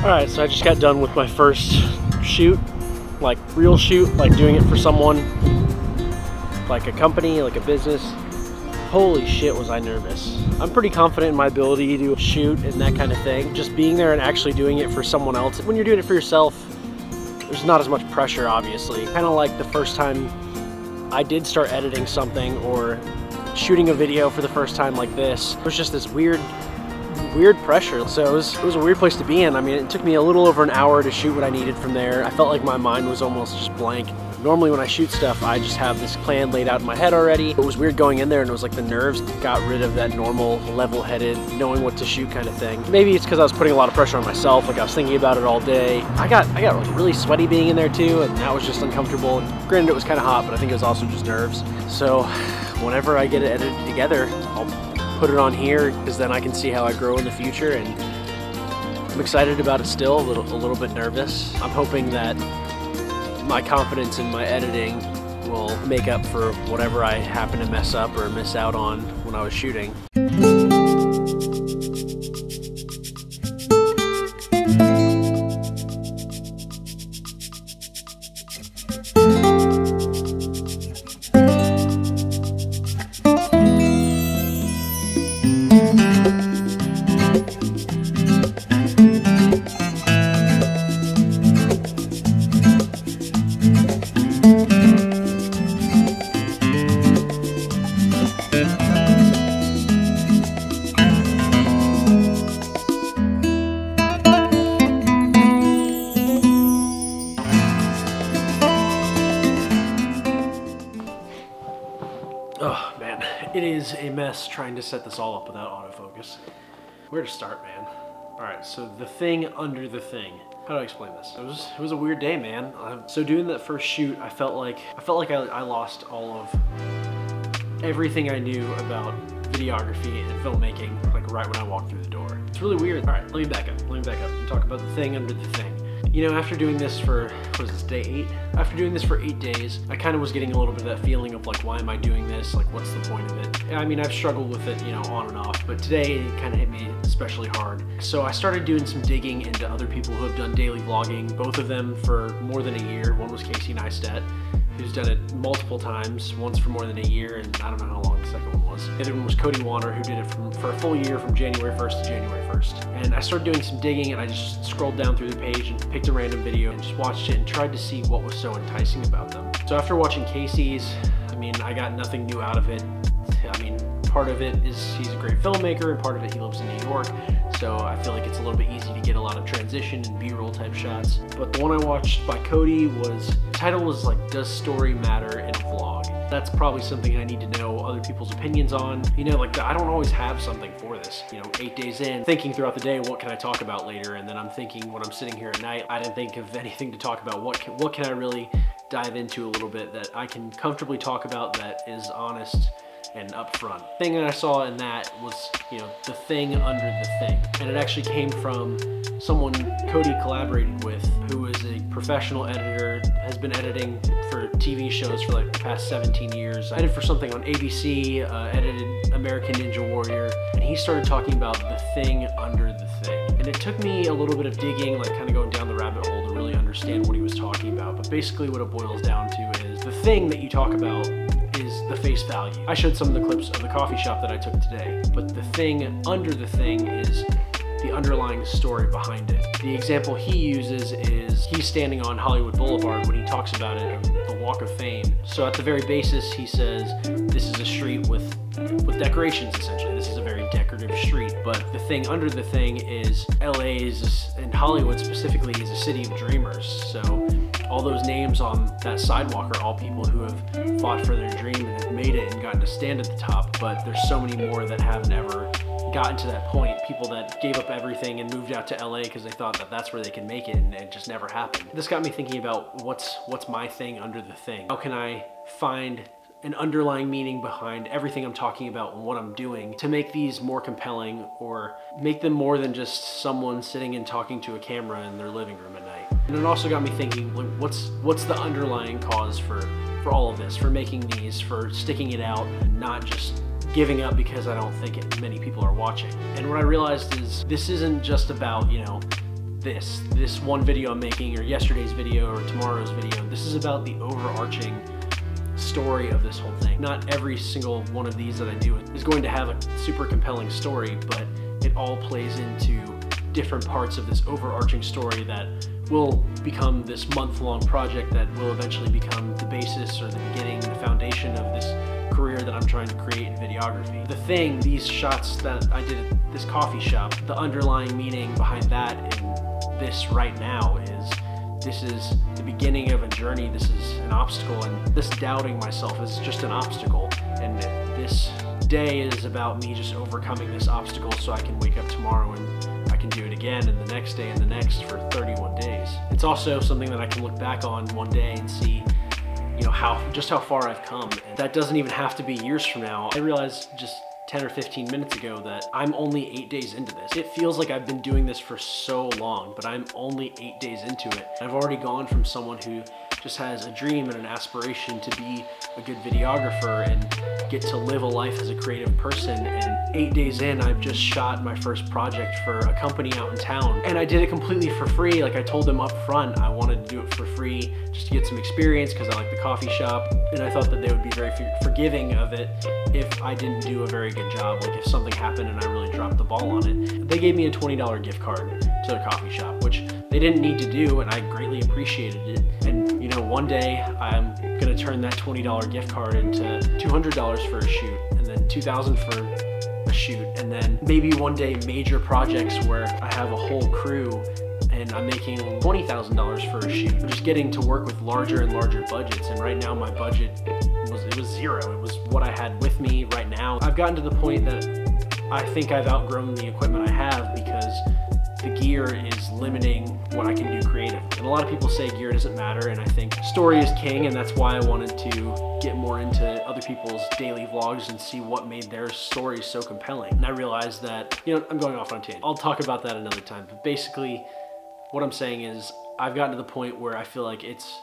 Alright, so I just got done with my first shoot, like real shoot, like doing it for someone, like a company, like a business. Holy shit, was I nervous. I'm pretty confident in my ability to shoot and that kind of thing. Just being there and actually doing it for someone else. When you're doing it for yourself, there's not as much pressure, obviously. Kind of like the first time I did start editing something or shooting a video for the first time like this. It was just this weird pressure. So it was a weird place to be in. I mean, it took me a little over an hour to shoot what I needed from there. I felt like my mind was almost just blank. Normally when I shoot stuff, I just have this plan laid out in my head already. It was weird going in there and it was like the nerves got rid of that normal level-headed, knowing what to shoot kind of thing. Maybe it's because I was putting a lot of pressure on myself, like I was thinking about it all day. I got like really sweaty being in there too, and that was just uncomfortable. And granted, it was kind of hot, but I think it was also just nerves. So whenever I get it edited together, I'll put it on here because then I can see how I grow in the future, and I'm excited about it still, a little bit nervous. I'm hoping that my confidence in my editing will make up for whatever I happen to mess up or miss out on when I was shooting. Oh man, it is a mess trying to set this all up without autofocus. Where to start, man? Alright, so the thing under the thing. How do I explain this? It was a weird day, man. So doing that first shoot, I felt like I lost all of everything I knew about videography and filmmaking, like right when I walked through the door. It's really weird. Alright, let me back up and talk about the thing under the thing. You know, after doing this for, what is this, day 8? After doing this for 8 days, I kind of was getting a little bit of that feeling of like, why am I doing this? Like, what's the point of it? I mean, I've struggled with it, you know, on and off, but today it kind of hit me especially hard. So I started doing some digging into other people who have done daily vlogging, both of them for more than a year. One was Casey Neistat, who's done it multiple times, once for more than a year, and I don't know how long the second one was. The other one was Cody Wanner, who did it for a full year from January 1st to January 1st. And I started doing some digging, and I just scrolled down through the page and picked a random video and just watched it and tried to see what was so enticing about them. So after watching Casey's, I mean, I got nothing new out of it. I mean, part of it is he's a great filmmaker, and part of it he lives in New York, so I feel like it's a little bit easy to get a lot of transition and B-roll type shots. But the one I watched by Cody was, the title was like, Does Story Matter in a Vlog? That's probably something I need to know other people's opinions on. You know, like, I don't always have something for this. You know, 8 days in, thinking throughout the day, what can I talk about later? And then I'm thinking when I'm sitting here at night, I didn't think of anything to talk about. What can I really dive into a little bit that I can comfortably talk about that is honest and upfront. The thing that I saw in that was, you know, the thing under the thing. And it actually came from someone Cody collaborated with, who is a professional editor, has been editing for TV shows for like the past 17 years. I edited for something on ABC, edited American Ninja Warrior, and he started talking about the thing under the thing. And it took me a little bit of digging, like kind of going down the rabbit hole to really understand what he was talking about. But basically what it boils down to is the thing that you talk about is the face value. I showed some of the clips of the coffee shop that I took today, but the thing under the thing is the underlying story behind it. The example he uses is he's standing on Hollywood Boulevard when he talks about it, the Walk of Fame. So at the very basis, he says this is a street with decorations, essentially. This is a very decorative street, but the thing under the thing is LA's, and Hollywood specifically, is a city of dreamers. So all those names on that sidewalk are all people who have fought for their dream and have made it and gotten to stand at the top, but there's so many more that have never gotten to that point. People that gave up everything and moved out to LA because they thought that that's where they could make it, and it just never happened. This got me thinking about what's my thing under the thing. How can I find an underlying meaning behind everything I'm talking about and what I'm doing to make these more compelling, or make them more than just someone sitting and talking to a camera in their living room at night. And it also got me thinking, like, what's the underlying cause for all of this, for making these, for sticking it out, and not just giving up because I don't think many people are watching. And what I realized is this isn't just about, you know, this one video I'm making, or yesterday's video, or tomorrow's video. This is about the overarching story of this whole thing. Not every single one of these that I do is going to have a super compelling story, but it all plays into different parts of this overarching story that will become this month-long project that will eventually become the basis or the beginning, the foundation of this career that I'm trying to create in videography. The thing, these shots that I did at this coffee shop, the underlying meaning behind that and this right now is this is the beginning of a journey. This is an obstacle, and this doubting myself is just an obstacle. And this day is about me just overcoming this obstacle so I can wake up tomorrow and I can do it again, and the next day and the next for 31 days. It's also something that I can look back on one day and see, you know, just how far I've come. And that doesn't even have to be years from now. I realized just 10 or 15 minutes ago that I'm only 8 days into this. It feels like I've been doing this for so long, but I'm only 8 days into it. I've already gone from someone who just has a dream and an aspiration to be a good videographer and get to live a life as a creative person, and 8 days in, I've just shot my first project for a company out in town, and I did it completely for free. Like I told them up front, I wanted to do it for free just to get some experience because I like the coffee shop, and I thought that they would be very forgiving of it if I didn't do a very good job. Like if something happened and I really dropped the ball on it. They gave me a $20 gift card to their coffee shop, which they didn't need to do, and I greatly appreciated it. And you know, one day I'm gonna turn that $20 gift card into $200 for a shoot, and then $2,000 for a shoot, and then maybe one day major projects where I have a whole crew and I'm making $20,000 for a shoot. I'm just getting to work with larger and larger budgets, and right now my budget was zero. It was what I had with me right now. I've gotten to the point that I think I've outgrown the equipment I have because the gear is limiting what I can do creatively. And a lot of people say gear doesn't matter, and I think story is king, and that's why I wanted to get more into other people's daily vlogs and see what made their stories so compelling. And I realized that, you know, I'm going off on a tangent. I'll talk about that another time, but basically what I'm saying is I've gotten to the point where I feel like it's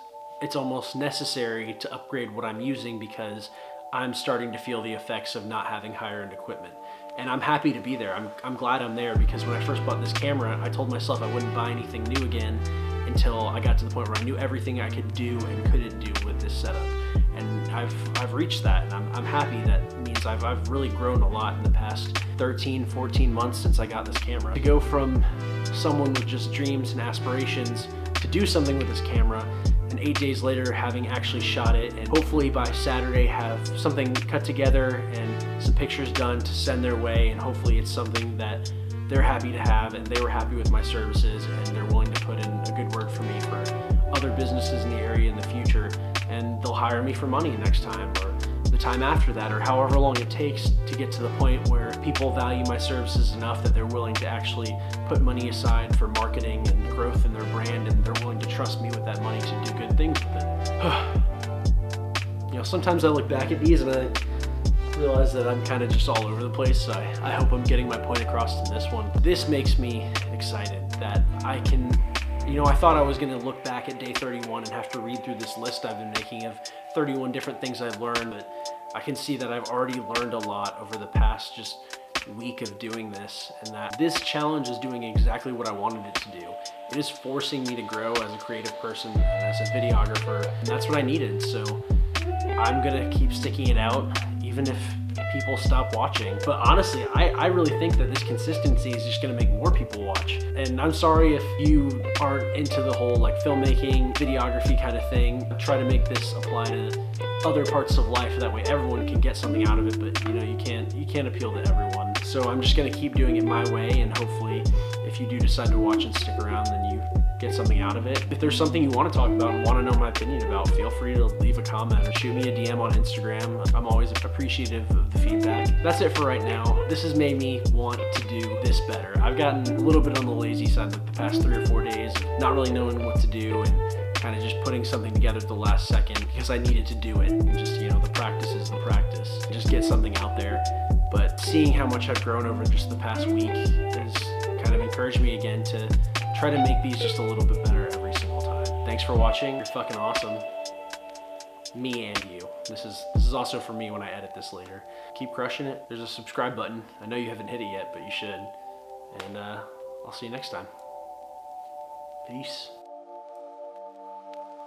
almost necessary to upgrade what I'm using because I'm starting to feel the effects of not having higher-end equipment. And I'm happy to be there. I'm glad I'm there, because when I first bought this camera, I told myself I wouldn't buy anything new again until I got to the point where I knew everything I could do and couldn't do with this setup. And I've reached that, and I'm happy. That means I've really grown a lot in the past 13, 14 months since I got this camera. To go from someone with just dreams and aspirations to do something with this camera, and 8 days later having actually shot it, and hopefully by Saturday have something cut together and some pictures done to send their way, and hopefully it's something that they're happy to have, and they were happy with my services, and they're willing to put in a good word for me for other businesses in the area in the future, and they'll hire me for money next time, or the time after that, or however long it takes to get to the point where people value my services enough that they're willing to actually put money aside for marketing and growth in their brand, and they're willing to trust me with that money to do good things with it. You know, sometimes I look back at these and I realize that I'm kind of just all over the place, so I hope I'm getting my point across in this one. This makes me excited that I can, you know, I thought I was going to look back at day 31 and have to read through this list I've been making of 31 different things I've learned, but I can see that I've already learned a lot over the past just week of doing this, and that this challenge is doing exactly what I wanted it to do. It is forcing me to grow as a creative person and as a videographer, and that's what I needed. So I'm gonna keep sticking it out, even if people stop watching. But honestly, I really think that this consistency is just gonna make more people watch. And I'm sorry if you aren't into the whole like filmmaking, videography kind of thing. I try to make this apply to other parts of life, that way everyone can get something out of it, but you know, you can't appeal to everyone. So I'm just gonna keep doing it my way, and hopefully if you do decide to watch and stick around, then you get something out of it. If there's something you want to talk about and want to know my opinion about, feel free to leave a comment or shoot me a DM on Instagram. I'm always appreciative of the feedback. That's it for right now. This has made me want to do this better. I've gotten a little bit on the lazy side the past 3 or 4 days, not really knowing what to do and kind of just putting something together at the last second because I needed to do it. And just, you know, the practice is the practice. Just get something out there. But seeing how much I've grown over just the past week has kind of encouraged me again to try to make these just a little bit better every single time. Thanks for watching. You're fucking awesome. Me and you. This is also for me when I edit this later. Keep crushing it. There's a subscribe button. I know you haven't hit it yet, but you should. And I'll see you next time. Peace.